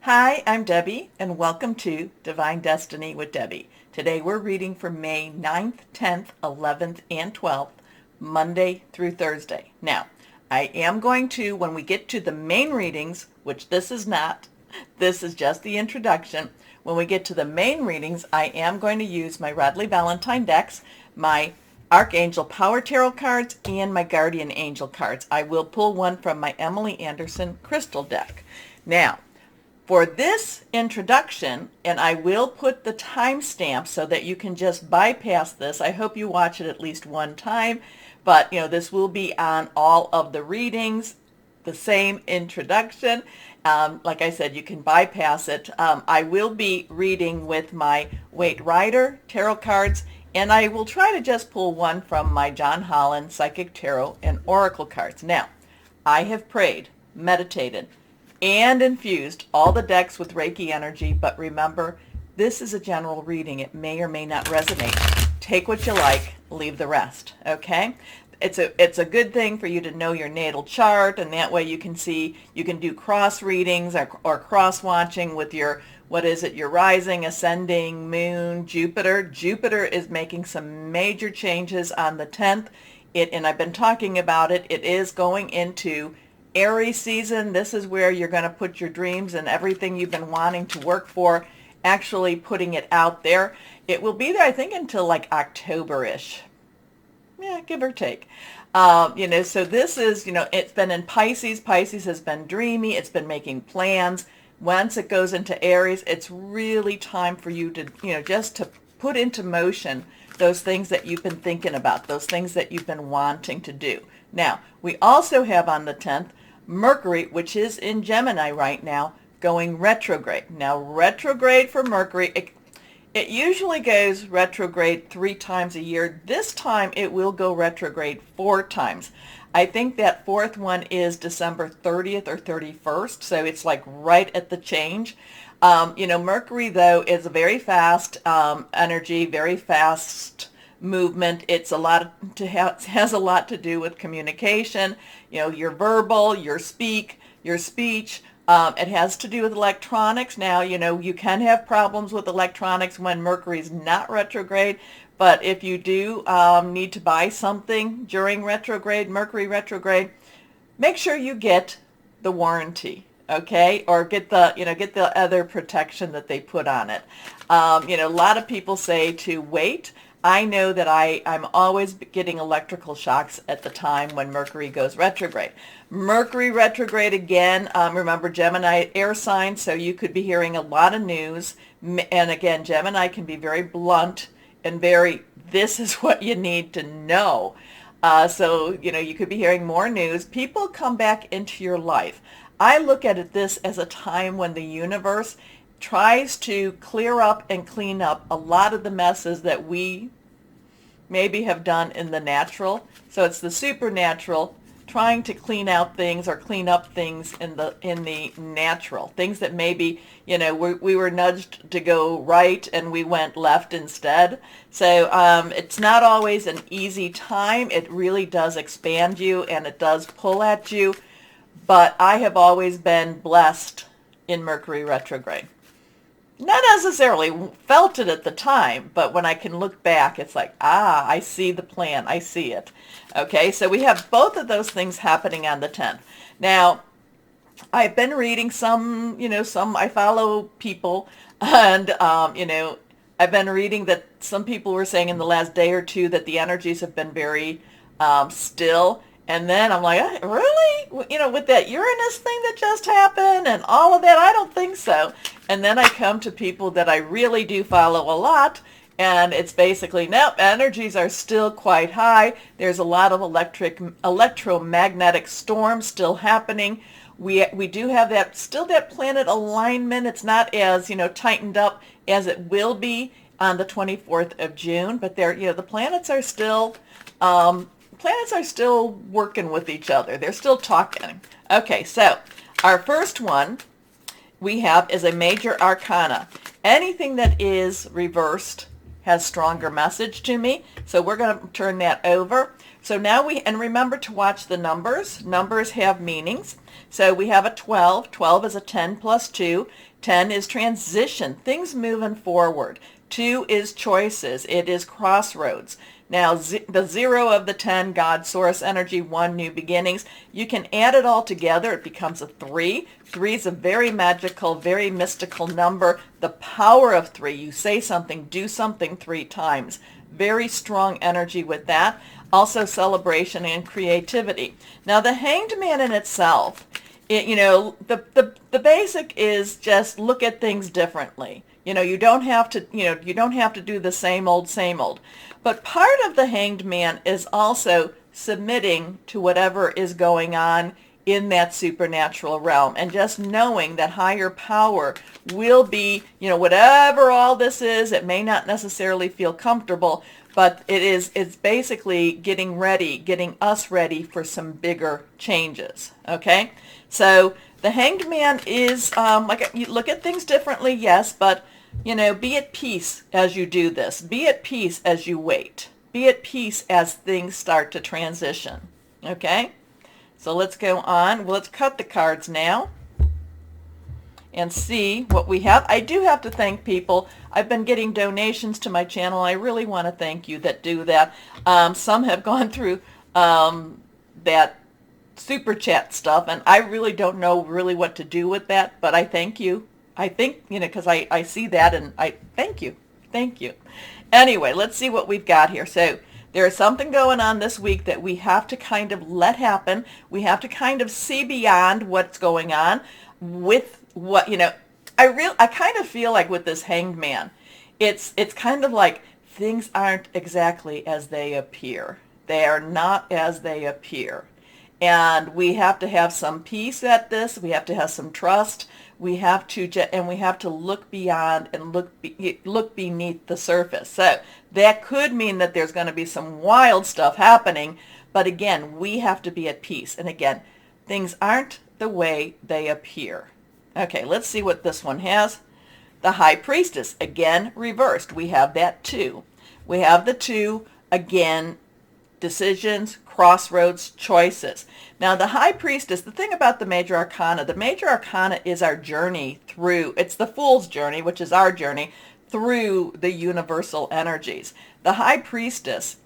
Hi, I'm Debbie, and welcome to Divine Destiny with Debbie. Today we're reading for May 9th, 10th, 11th, and 12th, Monday through Thursday. Now, I am going to, when we get to the main readings, which this is not, this is just the introduction. When we get to the main readings, I am going to use my Radley Valentine decks, my Archangel Power Tarot cards, and my Guardian Angel cards. I will pull one from my Emily Anderson Crystal deck. Now, for this introduction, and I will put the timestamp so that you can just bypass this. I hope you watch it at least one time, but this will be on all of the readings, the same introduction. Like I said, you can bypass it. I will be reading with my Waite Rider tarot cards, and I will try to just pull one from my John Holland Psychic Tarot and Oracle cards. Now, I have prayed, meditated, and infused all the decks with Reiki energy, but remember, this is a general reading. It may or may not resonate. Take what you like, leave the rest, okay? It's a good thing for you to know your natal chart, and that way you can see, you can do cross readings or cross watching with your, your rising, ascending, moon, Jupiter. Jupiter is making some major changes on the 10th, and I've been talking about it. It is going into Aries season. This is where you're going to put your dreams and everything you've been wanting to work for, actually putting it out there. It will be there, I think, until like October-ish. Yeah, give or take. So this is, it's been in Pisces. Pisces has been dreamy. It's been making plans. Once it goes into Aries, it's really time for you to, just to put into motion those things that you've been thinking about, those things that you've been wanting to do. Now, we also have on the 10th, Mercury, which is in Gemini right now, going retrograde. Now, retrograde for Mercury, it usually goes retrograde 3 times a year. This time, it will go retrograde 4 times. I think that 4th one is December 30th or 31st, so it's like right at the change. Mercury, though, is a very fast energy, very fast movement. It's a lot has a lot to do with communication, your verbal, your speech. It has to do with electronics. Now, you can have problems with electronics when Mercury's not retrograde, but if you do need to buy something during retrograde, Mercury retrograde, make sure you get the warranty, okay? Or get the other protection that they put on it. A lot of people say to wait. I know that I'm always getting electrical shocks at the time when Mercury goes retrograde. Mercury retrograde again, remember Gemini air sign, so you could be hearing a lot of news. And again, Gemini can be very blunt and this is what you need to know. So, you could be hearing more news. People come back into your life. I look at this as a time when the universe tries to clear up and clean up a lot of the messes that we maybe have done in the natural. So it's the supernatural trying to clean out things or clean up things in the natural. Things that maybe, we were nudged to go right and we went left instead. So it's not always an easy time. It really does expand you and it does pull at you. But I have always been blessed in Mercury retrograde. Not necessarily felt it at the time, but when I can look back, it's like, I see the plan. I see it. Okay, so we have both of those things happening on the 10th. Now, I've been reading I follow people, and, I've been reading that some people were saying in the last day or two that the energies have been very still. And then I'm like, really? With that Uranus thing that just happened and all of that, I don't think so. And then I come to people that I really do follow a lot, and it's basically, nope, energies are still quite high. There's a lot of electromagnetic storms still happening. We do have that planet alignment. It's not as, tightened up as it will be on the 24th of June, but the planets are still working with each other. They're still talking. Okay, so our first one we have is a major arcana. Anything that is reversed has stronger message to me, so we're going to turn that over. So now and remember to watch the numbers. Numbers have meanings. So we have a 12. 12 is a 10 plus 2. 10 is transition, things moving forward. 2 is choices. It is crossroads. Now, the 0 of the 10, God, source energy, 1, new beginnings. You can add it all together. It becomes a 3. 3 is a very magical, very mystical number. The power of 3. You say something, do something 3 times. Very strong energy with that. Also celebration and creativity. Now, the Hanged Man in itself, the basic is just look at things differently. You don't have to, you don't have to do the same old, same old. But part of the Hanged Man is also submitting to whatever is going on in that supernatural realm, and just knowing that higher power will be, whatever all this is. It may not necessarily feel comfortable, but it's basically getting us ready for some bigger changes. Okay, so the Hanged Man is you look at things differently, yes, but be at peace as you do this. Be at peace as you wait. Be at peace as things start to transition. Okay? So let's go on. Well, let's cut the cards now and see what we have. I do have to thank people. I've been getting donations to my channel. I really want to thank you that do that. Some have gone through that super chat stuff, and I really don't know really what to do with that, but I thank you. I think, because I see that, and I thank you. Thank you. Anyway, let's see what we've got here. So there is something going on this week that we have to kind of let happen. We have to kind of see beyond what's going on with what, I kind of feel like with this Hanged Man, it's kind of like things aren't exactly as they appear. They are not as they appear. And we have to have some peace at this. We have to have some trust. We have to look beyond and look beneath the surface. So that could mean that there's going to be some wild stuff happening. But again, we have to be at peace. And again, things aren't the way they appear. Okay, let's see what this one has. The High Priestess, again, reversed. We have that 2. We have the 2, again, decisions, crossroads, choices. Now, the High Priestess, the thing about the Major Arcana is our journey through, it's the Fool's journey, which is our journey through the universal energies. The High Priestess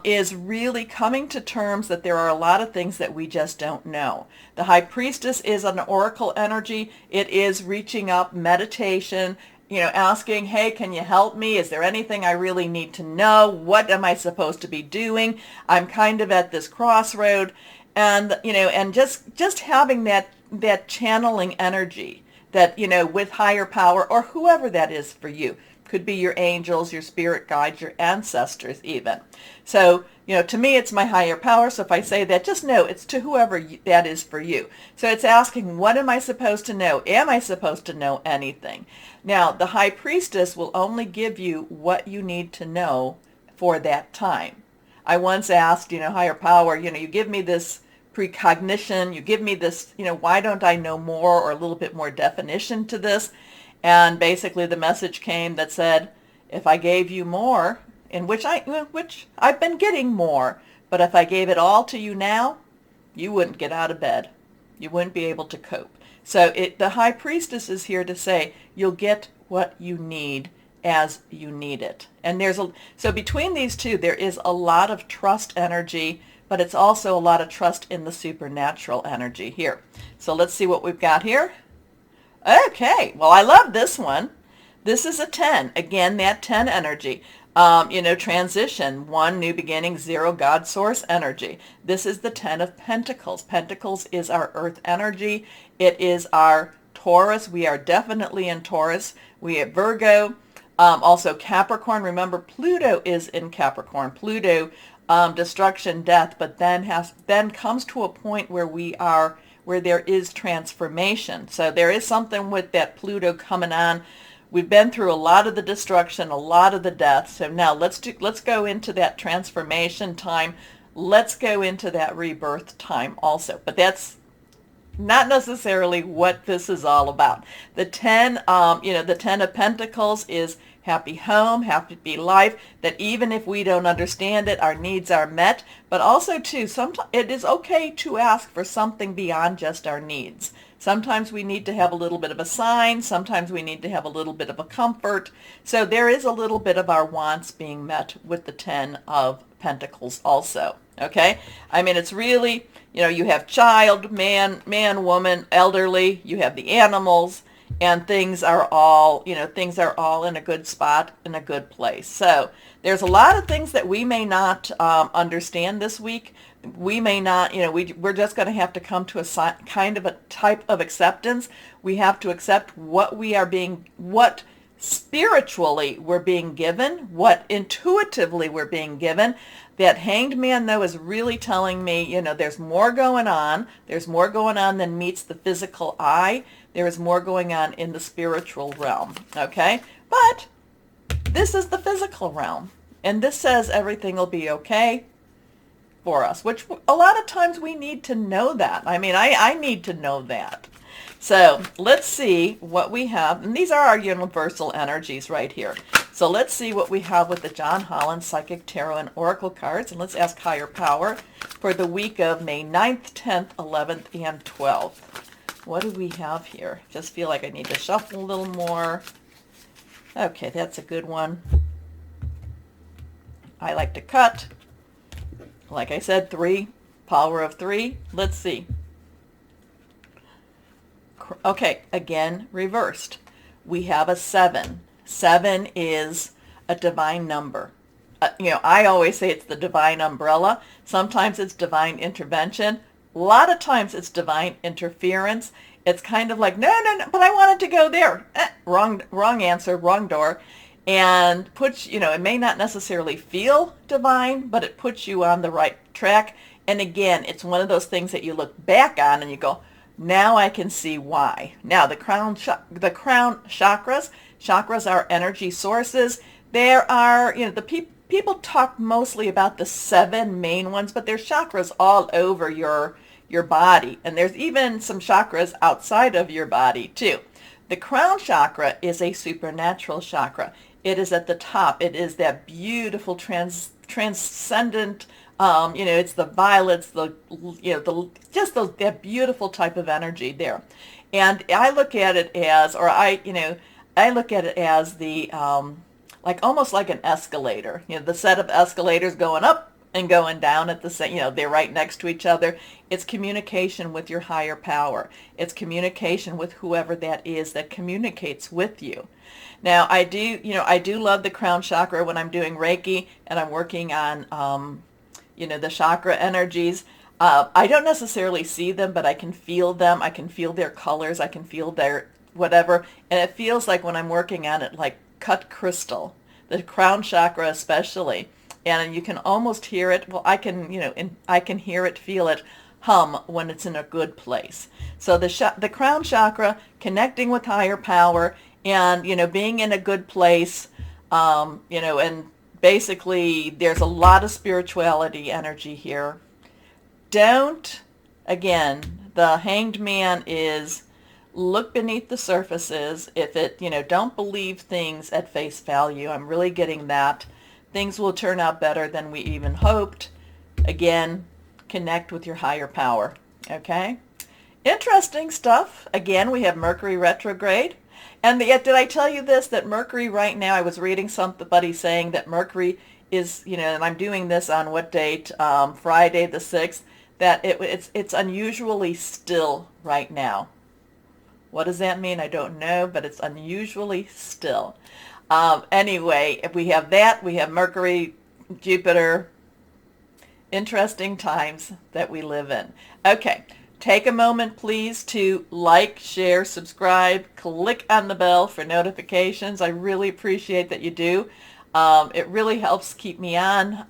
is really coming to terms that there are a lot of things that we just don't know. The High Priestess is an oracle energy. It is reaching up, meditation, asking, hey, can you help me? Is there anything I really need to know? What am I supposed to be doing? I'm kind of at this crossroad. And, and just having that channeling energy that, with higher power or whoever that is for you. Could be your angels, your spirit guides, your ancestors even. So, to me, it's my higher power. So if I say that, just know it's to whoever that is for you. So it's asking, what am I supposed to know? Am I supposed to know anything? Now, the High Priestess will only give you what you need to know for that time. I once asked, higher power, you give me this precognition, you give me this, why don't I know more or a little bit more definition to this? And basically the message came that said, if I gave you more, in which I've been getting more, but if I gave it all to you now, you wouldn't get out of bed. You wouldn't be able to cope. So the High Priestess is here to say, you'll get what you need as you need it. And so between these two, there is a lot of trust energy, but it's also a lot of trust in the supernatural energy here. So let's see what we've got here. Okay, well, I love this one. This is a 10. Again, that 10 energy. Transition, 1, new beginning, 0, God source energy. This is the 10 of Pentacles. Pentacles is our earth energy. It is our Taurus. We are definitely in Taurus. We have Virgo, also Capricorn. Remember, Pluto is in Capricorn. Pluto, destruction, death, but then comes to a point where there is transformation. So there is something with that Pluto coming on. We've been through a lot of the destruction, a lot of the death. So now let's go into that transformation time. Let's go into that rebirth time also. But that's not necessarily what this is all about. The 10, the 10 of Pentacles is happy home, happy life, that even if we don't understand it, our needs are met. But also, too, sometimes it is okay to ask for something beyond just our needs. Sometimes we need to have a little bit of a sign. Sometimes we need to have a little bit of a comfort. So there is a little bit of our wants being met with the 10 of Pentacles also. Okay? I mean, it's really, you have child, man, woman, elderly, you have the animals, and things are all in a good spot, in a good place. So there's a lot of things that we may not understand this week. We may not, we're just going to have to come to a kind of a type of acceptance. We have to accept what spiritually we're being given, what intuitively we're being given. That Hanged Man, though, is really telling me, there's more going on. There's more going on than meets the physical eye. There is more going on in the spiritual realm, okay? But this is the physical realm, and this says everything will be okay for us, which a lot of times we need to know that. I mean, I need to know that. So let's see what we have. And these are our universal energies right here. So let's see what we have with the John Holland Psychic Tarot and Oracle cards. And let's ask Higher Power for the week of May 9th, 10th, 11th, and 12th. What do we have here? Just feel like I need to shuffle a little more. Okay, that's a good one. I like to cut. Like I said, 3, power of 3. Let's see. Okay, again, reversed. We have a 7. 7 is a divine number. I always say it's the divine umbrella. Sometimes it's divine intervention. A lot of times it's divine interference. It's kind of like, no, but I wanted to go there. Wrong answer, wrong door. And puts, it may not necessarily feel divine, but it puts you on the right track. And again, it's one of those things that you look back on and you go, now I can see why. Now, the crown chakras are energy sources. There are, people talk mostly about the 7 main ones, but there's chakras all over your body. And there's even some chakras outside of your body, too. The crown chakra is a supernatural chakra. It is at the top. It is that beautiful transcendent, it's the violets, that beautiful type of energy there. And I look at it as, I look at it as the, almost like an escalator. The set of escalators going up and going down at the same, they're right next to each other. It's communication with your higher power. It's communication with whoever that is that communicates with you. Now, I do love the crown chakra when I'm doing Reiki and I'm working on, the chakra energies. I don't necessarily see them, but I can feel them. I can feel their colors. I can feel their whatever. And it feels like when I'm working on it, like cut crystal, the crown chakra especially. And you can almost hear it. Well, I can hear it, feel it hum when it's in a good place. So the crown chakra, connecting with higher power, and being in a good place, and basically there's a lot of spirituality energy here. Again, the Hanged Man is look beneath the surfaces. If it, don't believe things at face value. I'm really getting that. Things will turn out better than we even hoped. Again, connect with your higher power. Okay? Interesting stuff. Again, we have Mercury retrograde. And yet, did I tell you this, that Mercury right now, I was reading somebody saying that Mercury is, and I'm doing this on what date? Friday the 6th, that it's unusually still right now. What does that mean? I don't know, but it's unusually still. Anyway, if we have that, we have Mercury, Jupiter. Interesting times that we live in. Okay. Take a moment, please, to like, share, subscribe, click on the bell for notifications. I really appreciate that you do. It really helps keep me on,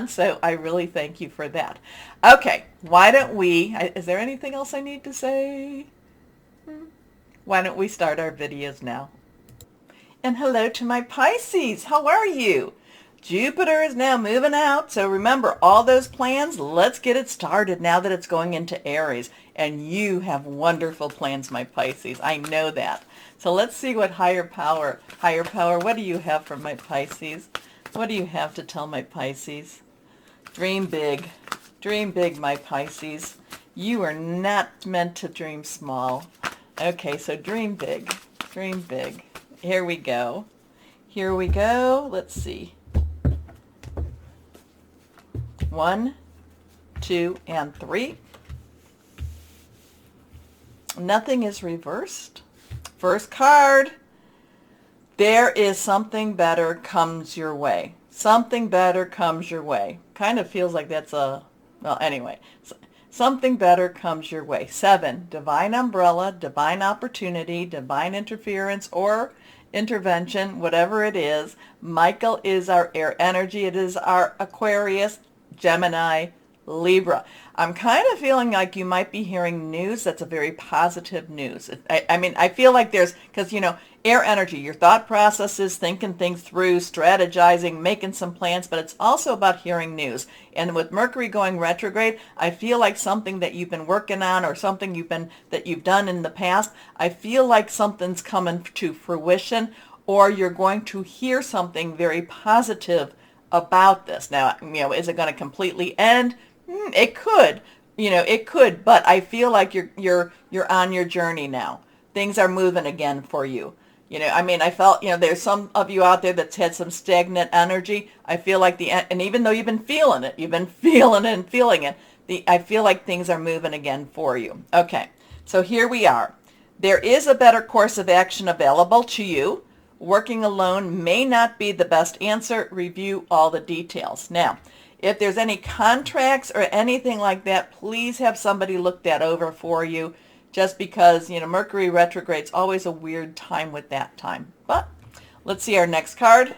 so I really thank you for that. Okay, why don't we, is there anything else I need to say? Why don't we start our videos now? And hello to my Pisces. How are you? Jupiter is now moving out. So remember, all those plans, let's get it started now that it's going into Aries. And you have wonderful plans, my Pisces. I know that. So let's see what higher power, what do you have for my Pisces? What do you have to tell my Pisces? Dream big, my Pisces. You are not meant to dream small. Okay, so dream big, dream big. Here we go. Here we go. Let's see. 1, 2, and 3. Nothing is reversed. First card. There is something better comes your way. Something better comes your way. Kind of feels like that's a, well, anyway. Something better comes your way. 7, divine umbrella, divine opportunity, divine interference, or intervention, whatever it is. Michael is our air energy. It is our Aquarius, Gemini, Libra. I'm kind of feeling like you might be hearing news that's a very positive news. I mean, I feel like there's, because, you know, air energy, your thought processes, thinking things through, strategizing, making some plans, but it's also about hearing news. And with Mercury going retrograde, I feel like something that you've been working on or something that you've done in the past, I feel like something's coming to fruition, or you're going to hear something very positive about this. Now, you know, is it going to completely end? It could, you know, it could, but I feel like you're on your journey now. Things are moving again for you. You know, I mean, I felt, you know, there's some of you out there that's had some stagnant energy. I feel like and even though you've been feeling it, I feel like things are moving again for you. Okay, so here we are. There is a better course of action available to you. Working alone may not be the best answer. Review all the details. Now, if there's any contracts or anything like that, please have somebody look that over for you, just because, you know, Mercury retrograde's always a weird time with that time. But let's see our next card.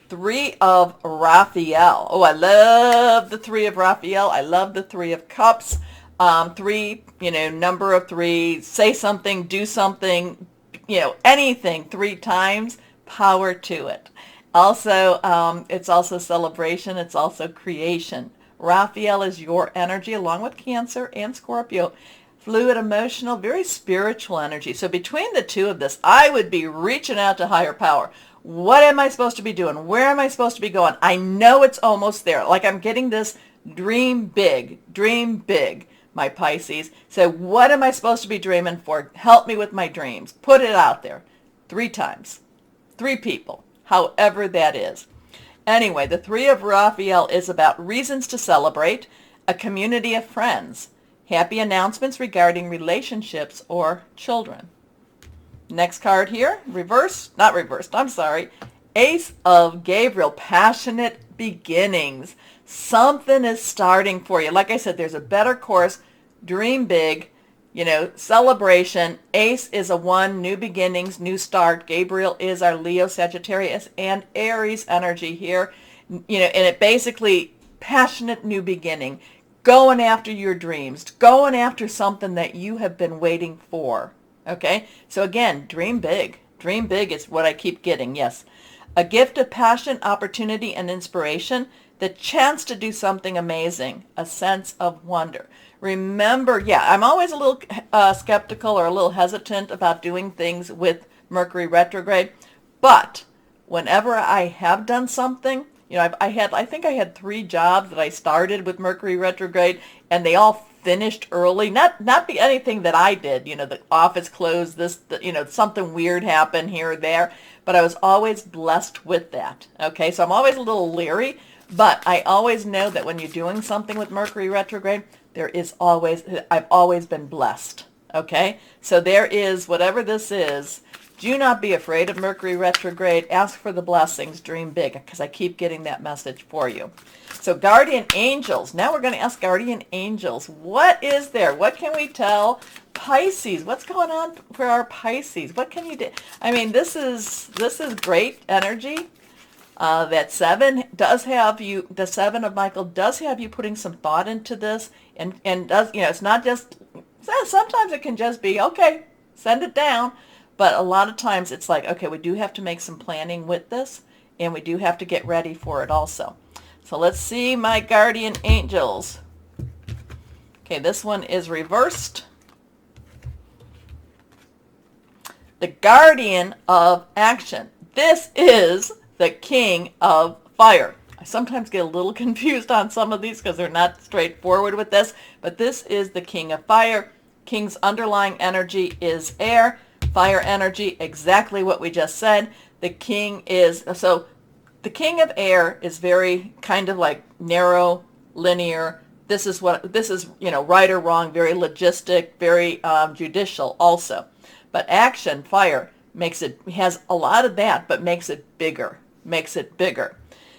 3 of Raphael. Oh, I love the 3 of Raphael. I love the 3 of Cups. 3, you know, number of 3, say something, do something, you know, anything 3 times, power to it. Also, it's also celebration. It's also creation. Raphael is your energy, along with Cancer and Scorpio. Fluid, emotional, very spiritual energy. So between the two of this, I would be reaching out to higher power. What am I supposed to be doing? Where am I supposed to be going? I know it's almost there. Like, I'm getting this dream big, my Pisces. So what am I supposed to be dreaming for? Help me with my dreams. Put it out there 3 times, 3 people, however that is. Anyway, the 3 of Raphael is about reasons to celebrate, a community of friends, happy announcements regarding relationships or children. Next card here, not reversed, I'm sorry. Ace of Gabriel, passionate beginnings. Something is starting for you. Like I said, there's a better course. Dream big, you know, celebration. Ace is a 1, new beginnings, new start. Gabriel is our Leo, Sagittarius, and Aries energy here. You know, and it basically, passionate new beginning. Going after your dreams. Going after something that you have been waiting for. Okay? So again, dream big. Dream big is what I keep getting, yes. A gift of passion, opportunity, and inspiration. The chance to do something amazing. A sense of wonder. Remember, yeah, I'm always a little skeptical or a little hesitant about doing things with Mercury retrograde. But whenever I have done something, you know, I think I had 3 jobs that I started with Mercury retrograde, and they all finished early. Not anything that I did, you know, the office closed, you know, something weird happened here or there, but I was always blessed with that. Okay, so I'm always a little leery, but I always know that when you're doing something with Mercury retrograde, I've always been blessed. Okay, so there is, whatever this is, do not be afraid of Mercury retrograde. Ask for the blessings. Dream big, because I keep getting that message for you. So guardian angels. Now we're going to ask guardian angels. What is there? What can we tell Pisces? What's going on for our Pisces? What can you do? I mean, this is great energy. That 7 does have you, the 7 of Michael does have you putting some thought into this, and does, you know, it's not just, sometimes it can just be, okay, send it down. But a lot of times it's like, okay, we do have to make some planning with this. and we do have to get ready for it also. So let's see my guardian angels. Okay, this one is reversed. The guardian of action. This is the king of fire. I sometimes get a little confused on some of these because they're not straightforward with this, but this is the king of fire. King's underlying energy is air. Fire energy, exactly what we just said. The king is, so the king of air is very kind of like narrow, linear. This is, right or wrong, very logistic, very judicial also. But action, fire, has a lot of that, but makes it bigger.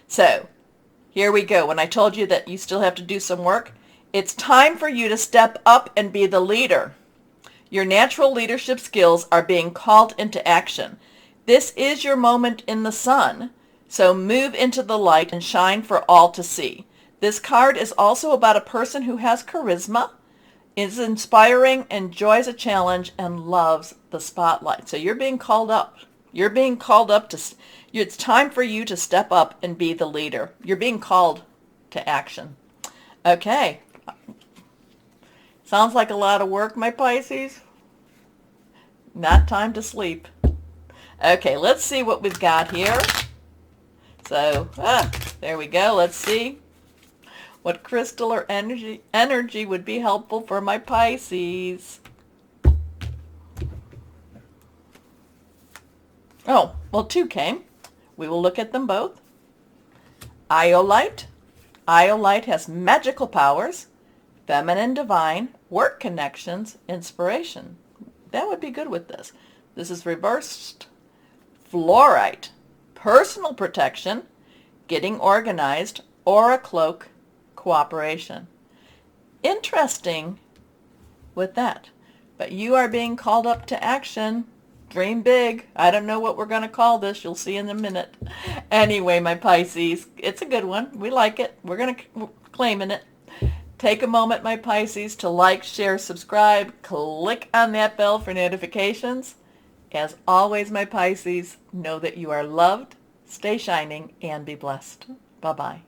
So here we go. When I told you that you still have to do some work, it's time for you to step up and be the leader. Your natural leadership skills are being called into action. This is your moment in the sun, so move into the light and shine for all to see. This card is also about a person who has charisma, is inspiring, enjoys a challenge, and loves the spotlight. So you're being called up. You're being called up to, it's time for you to step up and be the leader. You're being called to action. Okay. Sounds like a lot of work, my Pisces. Not time to sleep. Okay, let's see what we've got here. So, there we go. Let's see what crystal or energy would be helpful for my Pisces. Oh, well, two came. We will look at them both. Iolite. Iolite has magical powers, feminine divine, work connections, inspiration. That would be good with this. This is reversed. Fluorite. Personal protection, getting organized, aura cloak, cooperation. Interesting with that. But you are being called up to action. Dream big. I don't know what we're going to call this. You'll see in a minute. Anyway, my Pisces, it's a good one. We like it. We're claiming it. Take a moment, my Pisces, to like, share, subscribe. Click on that bell for notifications. As always, my Pisces, know that you are loved. Stay shining and be blessed. Bye-bye.